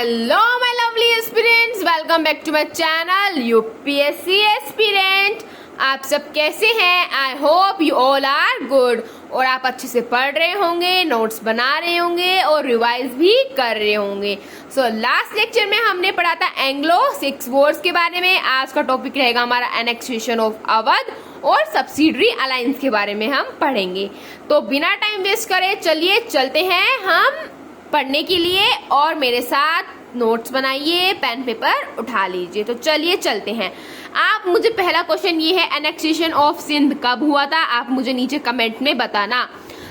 Hello my lovely aspirants, welcome back to my channel UPSC aspirant. आप सब कैसे हैं? I hope you all are good और आप अच्छे से पढ़ रहे होंगे, नोट्स बना रहे होंगे और रिवाइज भी कर रहे होंगे। सो लास्ट लेक्चर में हमने पढ़ा था एंग्लो 6 वर्ड्स के बारे में। आज का टॉपिक रहेगा हमारा एनेक्सेशन ऑफ अवध और सब्सिडरी अलायंस के बारे में हम पढ़ेंगे। तो बिना टाइम वेस्ट करे चलिए चलते हैं हम पढ़ने के लिए और मेरे साथ नोट्स बनाइए, पेन पेपर उठा लीजिए। तो चलिए चलते हैं। आप मुझे पहला क्वेश्चन ये है, एनेक्सेशन ऑफ सिंध कब हुआ था? आप मुझे नीचे कमेंट में बताना।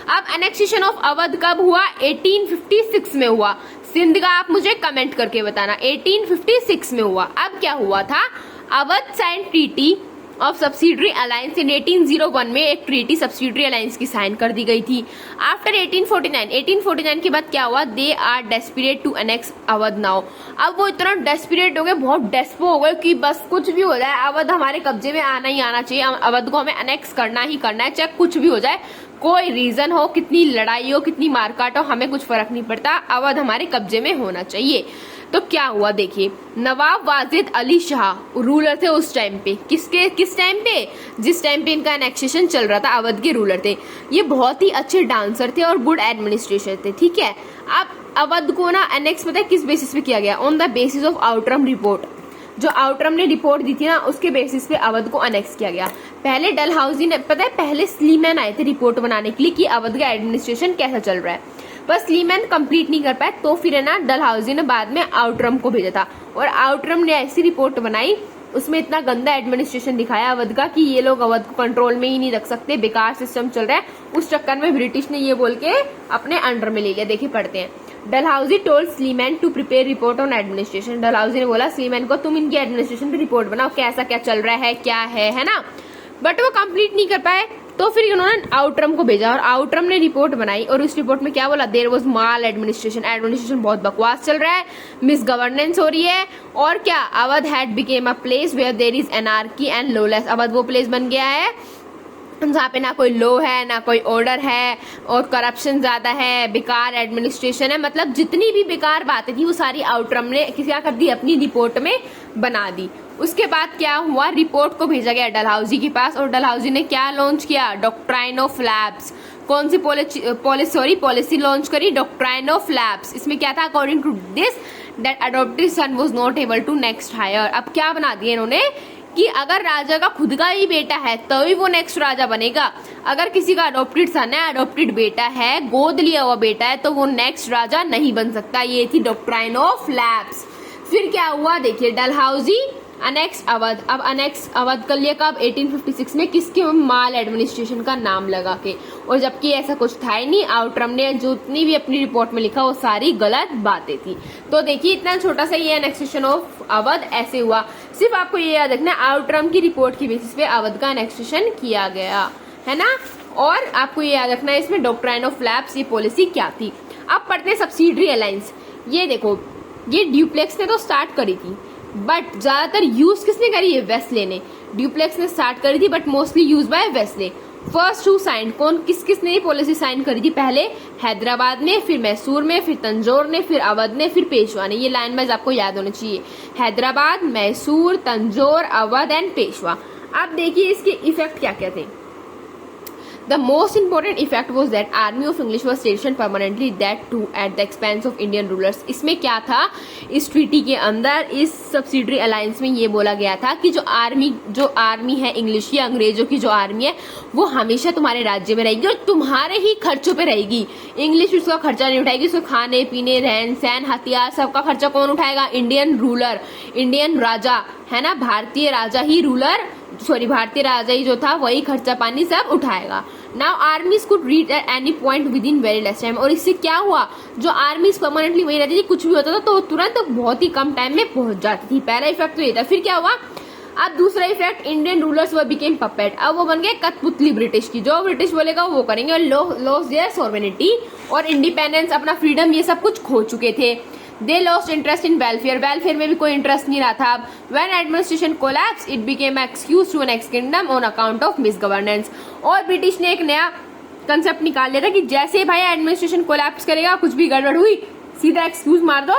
अब एनेक्सेशन ऑफ अवध कब हुआ? 1856 में हुआ। सिंध का आप मुझे कमेंट करके बताना। 1856 में हुआ। अब क्या हुआ था? Awadh sign treaty of subsidiary alliance in 1801 में एक ट्रीटी सब्सिडरी अलायंस की साइन कर दी गई थी। आफ्टर 1849 के बाद क्या हुआ? They are desperate to annex Awadh now. अब वो इतना डेस्परेट हो गए, बहुत डेस्पो हो गए कि बस कुछ भी हो जाए, अवध हमारे कब्जे में आना ही आना चाहिए, अवध को हमें अनेक्स करना ही करना है, चाहे कुछ भी हो जाए, कोई रीजन हो, कितनी लड़ाई हो, कितनी मारकाट हो, हमें कुछ फर्क नहीं पड़ता, अवध हमारे कब्जे में होना चाहिए। तो क्या हुआ देखिए, नवाब वाजिद अली शाह रूलर थे उस टाइम पे। किस टाइम पे? जिस टाइम पे इनका एनेक्सेशन चल रहा था, अवध के रूलर थे। ये बहुत ही अच्छे डांसर थे और गुड एडमिनिस्ट्रेटर थे, ठीक है। अब अवध को ना एनेक्स पता है किस बेसिस पे किया गया? On the basis of Outram report. जो आउटरम ने रिपोर्ट दी थी ना, उसके बेसिस पे अवध को अनेक्स किया गया। पहले डलहौजी ने, पता है पहले स्लीमैन आए थे रिपोर्ट बनाने के लिए कि अवध का एडमिनिस्ट्रेशन कैसा चल रहा है, बस स्लीमैन कंप्लीट नहीं कर पाए, तो फिर है ना डलहौजी ने बाद में आउटरम को भेजा था और आउटरम ने ऐसी रिपोर्ट बनाई, उसमें इतना गंदा एडमिनिस्ट्रेशन दिखाया अवध का कि ये लोग अवध को कंट्रोल में ही नहीं रख सकते, बेकार सिस्टम चल रहा है। उस चक्कर में ब्रिटिश ने ये बोल के अपने अंडर में ले लिया। देखिए पढ़ते हैं। Dalhousie told Sleeman to prepare report on administration. Dalhousie ने बोला स्लीमैन को, तुम इनकी एडमिनिस्ट्रेशन पे रिपोर्ट बनाओ, कैसा क्या चल रहा है, क्या है ना। बट वो कंप्लीट नहीं कर पाए, तो फिर उन्होंने आउटरम को भेजा और आउटरम ने रिपोर्ट बनाई और उस रिपोर्ट में क्या बोला? देयर वाज माल एडमिनिस्ट्रेशन बहुत बकवास चल रहा है, मिस गवर्नेंस हो रही है, और क्या Awadh had became a place where there is anarchy and lawless. Awadh वो प्लेस बन गया है जहाँ पे ना कोई लॉ है, ना कोई ऑर्डर है और करप्शन ज्यादा है, बेकार एडमिनिस्ट्रेशन है। मतलब जितनी भी बेकार बातें थी वो सारी आउटरम ने क्या कर दी? अपनी रिपोर्ट में बना दी। उसके बाद क्या हुआ? रिपोर्ट को भेजा गया डलहौजी के पास और डलहौजी ने क्या लॉन्च किया? Doctrine of lapse. कौन सी पॉलिसी लॉन्च करी? Doctrine of lapse. इसमें क्या था? According to this that adopted son was not able to next heir. अब क्या बना दिया इन्होंने कि अगर राजा का खुद का ही बेटा है तभी वो नेक्स्ट राजा बनेगा, अगर किसी का अडॉप्टेड सन है, अडॉप्टेड बेटा है, गोद लिया हुआ बेटा है, तो वो नेक्स्ट राजा नहीं बन सकता। ये थी डॉक्ट्राइन ऑफ लैब्स। फिर क्या हुआ देखिए, डलहौजी अनेक्स अवध। अब अनेक्स अवध कर लिया कब? 1856 में। किसके? माल एडमिनिस्ट्रेशन का नाम लगा के, और जबकि ऐसा कुछ था ही नहीं। आउटरम ने जितनी भी अपनी रिपोर्ट में लिखा वो सारी गलत बातें थी। तो देखिए इतना छोटा सा ये एनेक्सेशन ऑफ अवध ऐसे हुआ। सिर्फ आपको ये याद रखना, आउटरम की रिपोर्ट की बेसिस पे अवध का एनेक्सेशन किया गया है ना। और आपको ये याद रखना है इसमें डॉक्ट्राइन ऑफ लैब्स ये पॉलिसी क्या थी। अब पढ़ते हैं सब्सिडरी अलायंस। ये देखो, ये ड्यूप्लेक्स ने तो स्टार्ट करी थी, बट ज्यादातर यूज किसने करी है? वेस्ले ने। ड्यूप्लेक्स ने स्टार्ट करी थी but mostly use by Wellesley. First who sign, कौन किसने ये पॉलिसी साइन करी थी? पहले हैदराबाद में, फिर मैसूर में, फिर तंजौर ने, फिर अवध ने, फिर पेशवा ने। ये लाइन वाइज आपको याद होना चाहिए। हैदराबाद, मैसूर, तंजौर, अवध एंड पेशवा। अब देखिए इसके इफेक्ट क्या क्या थे। The most important effect was that army of English was stationed permanently, that too at the expense of Indian rulers. इसमें क्या था? इस ट्रीटी के अंदर, इस सब्सिडरी अलायंस में ये बोला गया था कि जो आर्मी है इंग्लिश या अंग्रेजों की जो आर्मी है वो हमेशा तुम्हारे राज्य में रहेगी और तुम्हारे ही खर्चों पे रहेगी। इंग्लिश उसका खर्चा नहीं उठाएगी, उसको खाने पीने, रहन सहन, हथियार, सबका खर्चा कौन उठाएगा? इंडियन रूलर, इंडियन राजा है ना, भारतीय राजा ही भारतीय राजा ही जो था वही खर्चा पानी सब उठाएगा। Now आर्मीज could reach at any point with in very less time. और इससे क्या हुआ? जो आर्मीज परमानेंटली वही रहती थी, कुछ भी होता था तो तुरंत बहुत ही कम टाइम में पहुंच जाती थी। पहला इफेक्ट तो ये था। फिर क्या हुआ? अब दूसरा effect, Indian rulers were became puppet. अब वो बन गए कठपुतली ब्रिटिश की, जो ब्रिटिश बोलेगा वो करेंगे। और लॉस देयर सॉवरेनिटी और इंडिपेंडेंस, अपना फ्रीडम, ये सब कुछ खो चुके थे। They lost interest in welfare में भी कोई इंटरेस्ट नहीं रहा था। When administration collapsed, it became an excuse to annex kingdom on account of misgovernance। और ब्रिटिश ने एक नया कंसेप्ट निकाल लिया था कि जैसे भाई एडमिनिस्ट्रेशन कोलैप्स करेगा, कुछ भी गड़बड़ हुई, सीधा एक्सक्यूज मार दो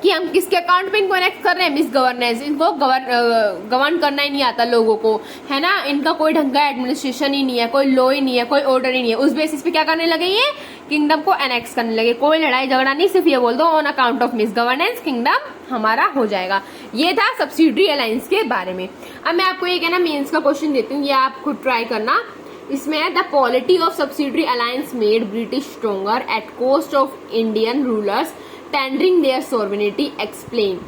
कि हम किसके अकाउंट पे इनको इनेक्ट कर रहे हैं, मिस गवर्नेंस। इनको गवर्न करना ही नहीं आता लोगों को, है ना, इनका कोई ढंग का एडमिनिस्ट्रेशन ही नहीं है, कोई लॉ ही नहीं है, कोई ऑर्डर ही नहीं है। उस बेसिस पे क्या करने लगे, ये किंगडम को एनेक्स करने लगे। कोई लड़ाई झगड़ा नहीं, सिर्फ ये बोल दो on account of miss governance kingdom हमारा हो जाएगा। ये था सब्सिडरी अलायंस के बारे में। अब मैं आपको ये कहना मेंस का क्वेश्चन देती हूँ, ये आप खुद ट्राई करना। इसमें है the polity of subsidiary alliance made British stronger at cost of Indian rulers tendering their sovereignty explain.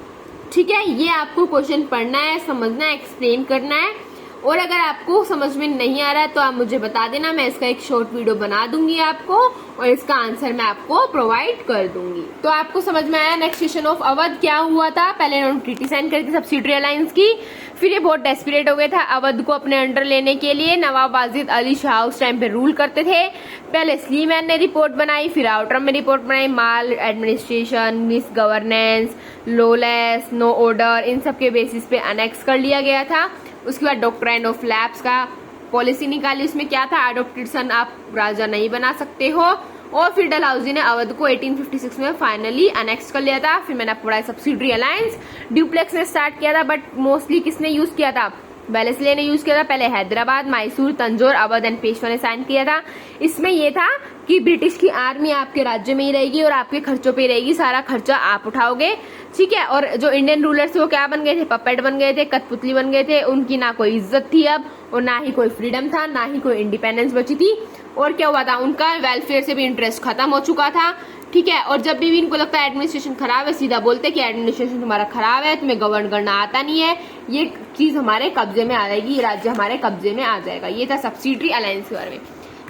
ठीक है, ये आपको क्वेश्चन पढ़ना है, समझना है, एक्सप्लेन करना है। और अगर आपको समझ में नहीं आ रहा है तो आप मुझे बता देना, मैं इसका एक शॉर्ट वीडियो बना दूंगी आपको और इसका आंसर मैं आपको प्रोवाइड कर दूंगी। तो आपको समझ में आया नेक्स्ट ऑफ अवध क्या हुआ था। पहले इन्होंने ट्रीटी साइन करी थी सब्सिडरी अलायंस की, फिर ये बहुत डेस्परेट हो गया था अवध को अपने अंडर लेने के लिए। नवाब वाजिद अली शाह उस टाइम पे रूल करते थे। पहले स्लीमैन ने रिपोर्ट बनाई, फिर आउटरम में रिपोर्ट बनाई, maladministration, misgovernance, lawless, no order, इन सब के बेसिस पे अनेक्स कर लिया गया था। उसके बाद डॉक्ट्राइन ऑफ लैप्स का पॉलिसी निकाली, उसमें क्या था, अडॉप्टेड सन आप राजा नहीं बना सकते हो। और फिर डलहौजी ने अवध को 1856 में फाइनली अनेक्स कर लिया था। फिर मैंने आपको पढ़ाया सब्सिडरी अलायंस, ड्यूप्लेक्स ने स्टार्ट किया था, बट मोस्टली किसने यूज किया था, वेलेस्ले ने यूज किया था। पहले हैदराबाद, मैसूर, तंजौर, अवध एंड पेशवा ने साइन किया था। इसमें यह था कि ब्रिटिश की आर्मी आपके राज्य में ही रहेगी और आपके खर्चों पे रहेगी, सारा खर्चा आप उठाओगे। ठीक है, और जो इंडियन रूलर्स वो क्या बन गए थे, पपेट बन गए थे, कठपुतली बन गए थे। उनकी ना कोई इज्जत थी अब, और ना ही कोई फ्रीडम था, ना ही कोई इंडिपेंडेंस बची थी। और क्या हुआ था, उनका वेलफेयर से भी इंटरेस्ट खत्म हो चुका था। ठीक है, और जब भी इनको लगता है एडमिनिस्ट्रेशन खराब है, सीधा बोलते कि एडमिनिस्ट्रेशन तुम्हारा खराब है, तुम्हें गवर्न करना आता नहीं है, ये चीज हमारे कब्जे में आ जाएगी, ये राज्य हमारे कब्जे में आ जाएगा। ये था सब्सिडरी अलायंस के बारे में।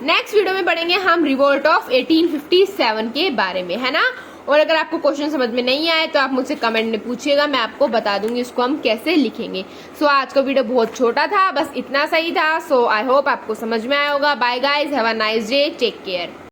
नेक्स्ट वीडियो में पढ़ेंगे हम रिवोल्ट ऑफ 1857 के बारे में, है ना। और अगर आपको क्वेश्चन समझ में नहीं आए तो आप मुझसे कमेंट में पूछिएगा, मैं आपको बता दूंगी इसको हम कैसे लिखेंगे। सो आज का वीडियो बहुत छोटा था, बस इतना सही था। सो आई होप आपको समझ में आया होगा। Bye guys, have a nice day, take care.